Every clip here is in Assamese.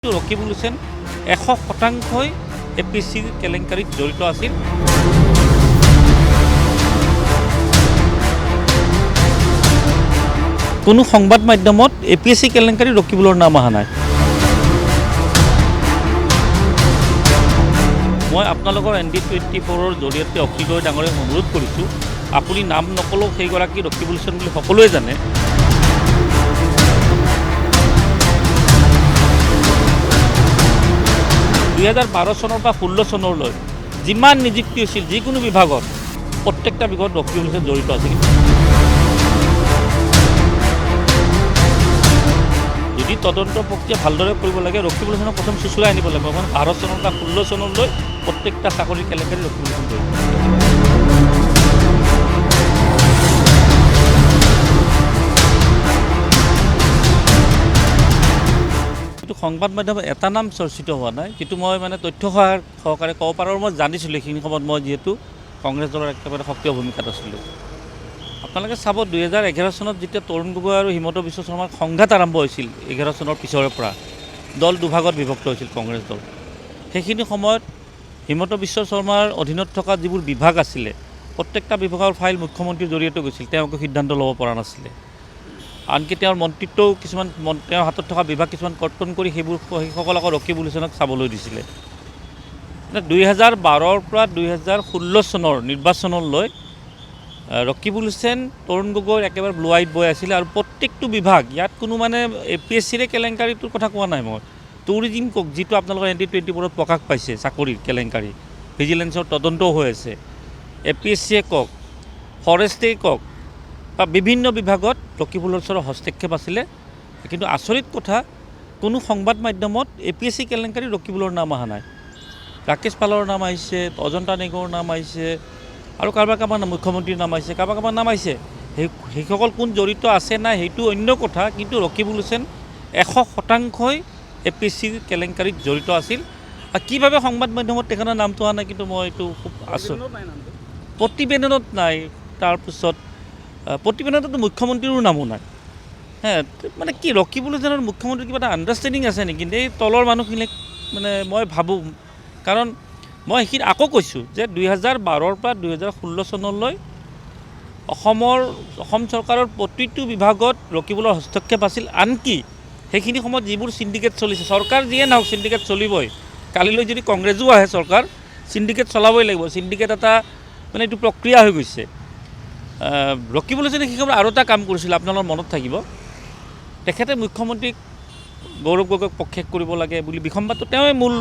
ৰকিবুল হুছেইন 100% এপিএছচিৰ কেলেংকাৰীত জড়িত আছিল। কোনো সংবাদ মাধ্যমত এপিএছচি কেলেংকাৰী ৰকিবুলৰ নাম অহা নাই। মই আপোনালোকৰ ND24ৰ জৰিয়তে অখিল গগৈ ডাঙৰীয়াক অনুৰোধ কৰিছোঁ, আপুনি নাম নকলেও সেইগৰাকী ৰকিবুল হুছেইন বুলি সকলোৱে জানে। 2012 চনৰ পৰা 16 চনলৈ যিমান নিযুক্তি হৈছিল যিকোনো বিভাগত প্ৰত্যেকটা বিভাগত ৰকিবুল হুছেইন জড়িত আছিল। যদি তদন্ত প্ৰক্ৰিয়া ভালদৰে কৰিব লাগে ৰকিবুল হুছেইনক প্ৰথম চুচুৰাই আনিব লাগিব। 12 চনৰ পৰা 16 চনলৈ প্ৰত্যেকটা চাকৰিৰ কেলেংকাৰী ৰকিবুল হুছেইন জড়িত। সংবাদ মাধ্যমত এটা নাম চৰ্চিত হোৱা নাই, কিন্তু মই তথ্য সহকাৰে ক'ব পাৰোঁ। মই জানিছিলোঁ এইখিনি সময়ত মই যিহেতু কংগ্ৰেছ দলৰ একেবাৰে সক্ৰিয় ভূমিকাত আছিলোঁ। আপোনালোকে চাব 2011 চনত যেতিয়া তৰুণ গগৈ আৰু হিমন্ত বিশ্ব শৰ্মাৰ সংঘাত আৰম্ভ হৈছিল, 11 চনৰ পিছৰে পৰা দল দুভাগত বিভক্ত হৈছিল কংগ্ৰেছ দল। সেইখিনি সময়ত হিমন্ত বিশ্ব শৰ্মাৰ অধীনত থকা যিবোৰ বিভাগ আছিলে প্ৰত্যেকটা বিভাগৰ ফাইল মুখ্যমন্ত্ৰীৰ জৰিয়তে গৈছিল, তেওঁকো সিদ্ধান্ত ল'ব পৰা নাছিলে। আনকি তেওঁৰ মন্ত্ৰিত্বও কিছুমান তেওঁৰ হাতত থকা বিভাগ কিছুমান কৰ্তন কৰি সেইসকলক ৰকিবুল হুছেইনক চাবলৈ দিছিলে। 2012ৰ পৰা 2016 চনৰ নিৰ্বাচনলৈ ৰকিবুল হুছেইন তৰুণ গগৈৰ একেবাৰে ব্লু আইত বৈ আছিলে। আৰু প্ৰত্যেকটো বিভাগ, ইয়াত কোনো এপিএছচিৰে কেলেংকাৰীটোৰ কথা কোৱা নাই মই। টুৰিজিম কওক, যিটো আপোনালোকৰ ND24ত প্ৰকাশ পাইছে চাকৰিৰ কেলেংকাৰী, ভিজিলেন্সৰ তদন্তও হৈ আছে। এপিএছচিয়ে কওক, ফৰেষ্টেই কওক, বা বিভিন্ন বিভাগত ৰকিবুল হুছেইনৰ হস্তক্ষেপ আছিলে। কিন্তু আচৰিত কথা, কোনো সংবাদ মাধ্যমত এপিএছচি কেলেংকাৰী ৰকিবুলৰ নাম অহা নাই। ৰাকেশ পালৰ নাম আহিছে, অজন্তা নেগৰ নাম আহিছে, আৰু কাৰোবাৰ মুখ্যমন্ত্ৰীৰ নাম আহিছে, কাৰোবাৰ নাম আহিছে। সেইসকল কোন জড়িত আছে নাই সেইটো অন্য কথা, কিন্তু ৰকিবুল হুছেইন 100% এপিএছচিৰ কেলেংকাৰীত জড়িত আছিল। আৰু কিভাৱে সংবাদ মাধ্যমত তেখেতৰ নামটো অহা নাই, কিন্তু মই এইটো খুব প্ৰতিবেদনত নাই। তাৰপিছত প্ৰতিবেদনতো মুখ্যমন্ত্ৰীৰো নামো নাই। কি ৰকিবুল হুছেইনৰ মুখ্যমন্ত্ৰীৰ কিবা এটা আণ্ডাৰষ্টেণ্ডিং আছে নেকি এই তলৰ মানুহখিনিক? মই ভাবোঁ, কাৰণ মই সেইখিনি আকৌ কৈছোঁ যে 2012ৰ পৰা 2016 চনলৈ অসম চৰকাৰৰ প্ৰতিটো বিভাগত ৰকিবুলৰ হস্তক্ষেপ আছিল। আনকি সেইখিনি সময়ত যিবোৰ চিণ্ডিকেট চলিছে, চৰকাৰ যিয়ে নহওক চিণ্ডিকেট চলিবই। কালিলৈ যদি কংগ্ৰেছো আহে চৰকাৰ, চিণ্ডিকেট চলাবই লাগিব। চিণ্ডিকেট এটা এইটো প্ৰক্ৰিয়া হৈ গৈছে। ৰকিবুল হুছেইনে সেই সময়ত আৰু এটা কাম কৰিছিল, আপোনালোকৰ মনত থাকিব। তেখেতে মুখ্যমন্ত্ৰীক গৌৰৱ গগৈক প্ৰক্ষেপ কৰিব লাগে বুলি বিসম্বাদটো তেওঁৱে মূল,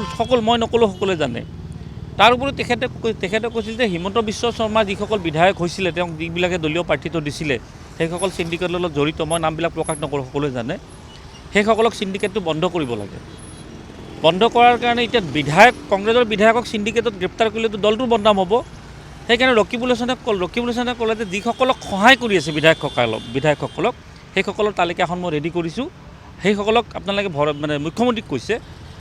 মই নক'লেও সকলোৱে জানে। তাৰ উপৰি তেখেতে কৈছিল যে হিমন্ত বিশ্ব শৰ্মা যিসকল বিধায়ক হৈছিলে, তেওঁক যিবিলাকে দলীয় প্ৰাৰ্থিত্ব দিছিলে, সেইসকল চিণ্ডিকেটৰ লগত জড়িত। মই নামবিলাক প্ৰকাশ নকৰোঁ, সকলোৱে জানে। সেইসকলক চিণ্ডিকেটটো বন্ধ কৰিব লাগে। বন্ধ কৰাৰ কাৰণে এতিয়া কংগ্ৰেছৰ বিধায়কক চিণ্ডিকেটত গ্ৰেপ্তাৰ কৰিলেতো দলটোৰ বদনাম হ'ব। সেইকাৰণে ৰকিবুল হুছেইনে ক'লে যে যিসকলক সহায় কৰি আছে বিধায়কসকলক, সেইসকলৰ তালিকা এখন মই ৰেডি কৰিছোঁ। সেইসকলক আপোনালোকে মুখ্যমন্ত্ৰীক কৈছে,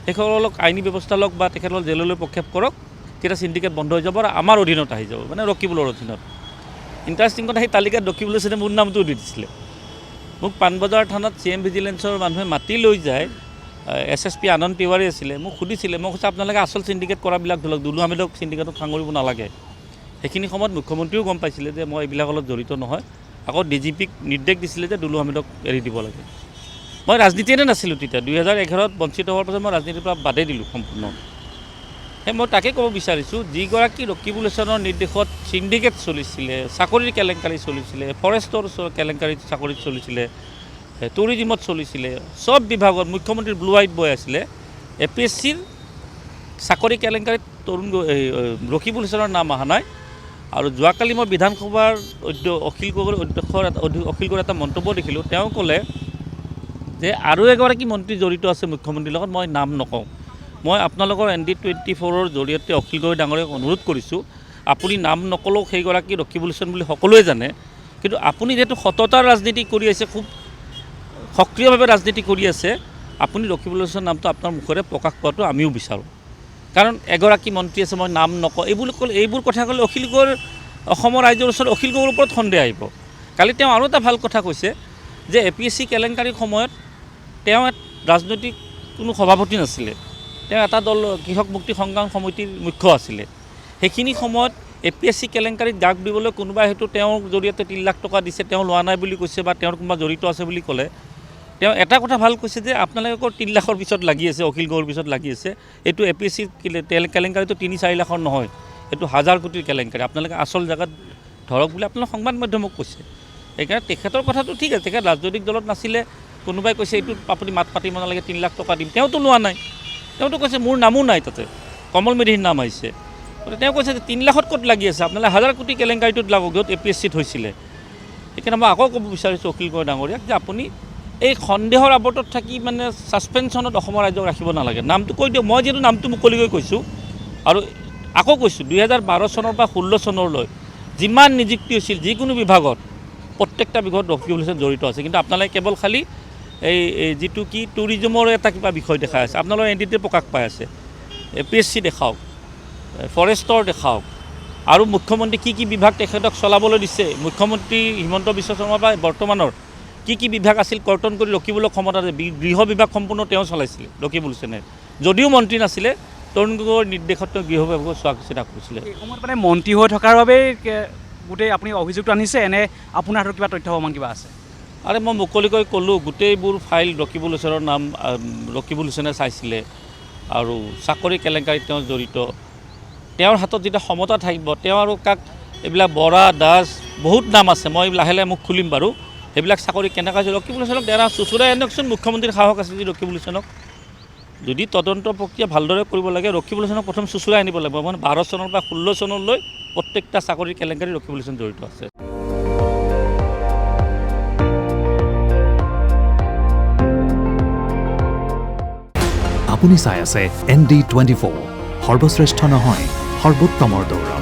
সেইসকলক আইনী ব্যৱস্থা লওক বা তেখেতসকলক জেললৈ প্ৰক্ষেপ কৰক, তেতিয়া চিণ্ডিকেট বন্ধ হৈ যাব আৰু আমাৰ অধীনত আহি যাব, ৰকিবুলৰ অধীনত। ইণ্টাৰেষ্টিং কথা, সেই তালিকাত ৰকিবুল হুছেইনে মোৰ নামটোও দি দিছিলে। মোক পাণবজাৰ থানাত CM ভিজিলেন্সৰ মানুহে মাতি লৈ যায়, SSP আনন্দ তিৱাৰী আছিলে, মোক সুধিছিলে। মই কৈছোঁ আপোনালোকে আচল চিণ্ডিকেট কৰাবিলাক ধৰক, দুলু আহমেদক চিণ্ডিকেটত সাঙুৰিব নালাগে। সেইখিনি সময়ত মুখ্যমন্ত্ৰীও গম পাইছিলে যে মই এইবিলাকৰ লগত জড়িত নহয়। আকৌ DGPক নিৰ্দেশ দিছিলে যে দুলু আহমেদক এৰি দিব লাগে। মই ৰাজনীতিতে নাছিলোঁ তেতিয়া। 2011ত বঞ্চিত হোৱাৰ পাছত মই ৰাজনীতিৰ পৰা বাদেই দিলোঁ সম্পূৰ্ণ। মই তাকে ক'ব বিচাৰিছোঁ, যিগৰাকী ৰকিবুল হুছেইনৰ নিৰ্দেশত চিণ্ডিকেট চলিছিলে, চাকৰিৰ কেলেংকাৰী চলিছিলে, ফৰেষ্টৰ কেলেংকাৰী চাকৰিত চলিছিলে, টুৰিজিমত চলিছিলে, চব বিভাগত মুখ্যমন্ত্ৰীৰ ব্লু আইত বৈ আছিলে, এপিএছচিৰ চাকৰি কেলেংকাৰীত ৰকিবুল হুছেইনৰ নাম অহা নাই। আৰু যোৱাকালি মই বিধানসভাৰ অখিল গগৈৰ এটা মন্তব্য দেখিলোঁ। তেওঁ ক'লে যে আৰু এগৰাকী মন্ত্ৰী জড়িত আছে মুখ্যমন্ত্ৰীৰ লগত, মই নাম নকওঁ। মই আপোনালোকৰ ND24ৰ জৰিয়তে অখিল গগৈ ডাঙৰীয়াক অনুৰোধ কৰিছোঁ, আপুনি নাম নকলেও সেইগৰাকী ৰকিবুল হুছেইন বুলি সকলোৱে জানে। কিন্তু আপুনি যিহেতু সততাৰ ৰাজনীতি কৰি আছে, খুব সক্ৰিয়ভাৱে ৰাজনীতি কৰি আছে, আপুনি ৰকিবুল হুছেইনৰ নামটো আপোনাৰ মুখেৰে প্ৰকাশ পোৱাটো আমিও বিচাৰোঁ। কাৰণ এগৰাকী মন্ত্ৰী আছে, মই নাম নকওঁ, এইবোৰ কথা ক'লে অসমৰ ৰাইজৰ ওচৰত অখিল গগৈৰ ওপৰত সন্দেহ আহিব। কালি তেওঁ আৰু এটা ভাল কথা কৈছে যে এপিএছচি কেলেংকাৰীৰ সময়ত তেওঁ ৰাজনৈতিক কোনো সভাপতি নাছিলে, তেওঁ এটা দল কৃষক মুক্তি সংগ্ৰাম সমিতিৰ মুখ্য আছিলে। সেইখিনি সময়ত APSC কেলেংকাৰীত গাগ দিবলৈ কোনোবাই হয়তো তেওঁৰ জৰিয়তে 3 লাখ টকা দিছে, তেওঁ লোৱা নাই বুলি কৈছে বা তেওঁৰ কোনোবা জড়িত আছে বুলি ক'লে। তেওঁ এটা কথা ভাল কৈছে যে আপোনালোকৰ 3 লাখৰ পিছত লাগি আছে, অখিল গগৈৰ পিছত লাগি আছে। এইটো APSC কেলেংকাৰীটো 3-4 লাখৰ নহয়, এইটো 1000 কোটিৰ কেলেংকাৰী। আপোনালোকে আচল জেগাত ধৰক বুলি আপোনালোকে সংবাদ মাধ্যমক কৈছে। সেইকাৰণে তেখেতৰ কথাটো ঠিক আছে, তেখেত ৰাজনৈতিক দলত নাছিলে, কোনোবাই কৈছে এইটো আপুনি মাত পাতিব নালাগে, 3 লাখ টকা দিম, তেওঁতো লোৱা নাই। তেওঁতো কৈছে মোৰ নামো নাই তাতে, কমল মেধিৰ নাম আহিছে। তেওঁ কৈছে যে 3 লাখত ক'ত লাগি আছে, আপোনালোকে 1000 কোটি কেলেংকাৰীটোত লাগক, য'ত APSCত হৈছিলে। সেইকাৰণে মই আকৌ ক'ব বিচাৰিছোঁ অখিল গগৈ ডাঙৰীয়াক যে আপুনি এই সন্দেহৰ আৱৰ্তত থাকি মানে ছাছপেনশ্যনত অসমৰ ৰাইজক ৰাখিব নালাগে। নামটো কৈ দিয়ক, মই যিহেতু নামটো মুকলিকৈ কৈছোঁ আৰু আকৌ কৈছোঁ 2012 চনৰ পৰা 16 চনলৈ যিমান নিযুক্তি হৈছিল যিকোনো বিভাগত প্ৰত্যেকটা বিভাগত ৰকিবুল হুছেইন জড়িত আছে। কিন্তু আপোনালোকে কেৱল খালী এই যিটো কি টুৰিজমৰ এটা কিবা বিষয় দেখাই আছে, আপোনালোকৰ এনডিটিতে প্ৰকাশ পাই আছে। APSC দেখাওক, ফৰেষ্টৰ দেখাওক, আৰু মুখ্যমন্ত্ৰী কি বিভাগ তেখেতক চলাবলৈ দিছে, মুখ্যমন্ত্ৰী হিমন্ত বিশ্ব শৰ্মা বা বৰ্তমানৰ কি বিভাগ আছিল কৰ্তন কৰি ৰকিবুলক ক্ষমতা দিয়ে। গৃহ বিভাগ সম্পূৰ্ণ তেওঁ চলাইছিলে ৰকিবুল হুছেইনে, যদিও মন্ত্ৰী নাছিলে। তৰুণ গগৈৰ নিৰ্দেশত তেওঁ গৃহ বিভাগক চোৱা চিতা কৰিছিলে। এই সময়ত মানে মন্ত্ৰী হৈ থকাৰ বাবেই গোটেই আপুনি অভিযোগটো আনিছে, এনে আপোনাৰ হাতত কিবা তথ্য প্ৰমাণ কিবা আছে? আৰে মই মুকলিকৈ ক'লোঁ, গোটেইবোৰ ফাইল ৰকিবুল হুছেইনৰ নাম, ৰকিবুল হুছেইনে চাইছিলে আৰু চাকৰি কেলেংকাৰীত তেওঁ জড়িত। তেওঁৰ হাতত যেতিয়া ক্ষমতা থাকিব, তেওঁ আৰু কাক এইবিলাক বৰা দাস বহুত নাম আছে, মই লাহে লাহে মুখ খুলিম বাৰু। সেইবিলাক চাকৰি কেনেকৈ আছে, ৰকিবুল হুছেইনক দেৰা চুচুৰাই আনকচোন। মুখ্যমন্ত্ৰীৰ সাহস আছে যদি ৰকিবুল হুছেইনক, যদি তদন্ত প্ৰক্ৰিয়া ভালদৰে কৰিব লাগে, ৰকিবুল হুছেইনক প্ৰথম চুচুৰাই আনিব লাগিব। মানে 12 চনৰ পৰা 16 চনলৈ প্ৰত্যেকটা চাকৰি কেলেংকাৰী ৰকিবুল হুছেইন জড়িত আছে। আপুনি চাই আছে ND24, সৰ্বশ্ৰেষ্ঠ নহয় সৰ্বোত্তমৰ দৌৰ।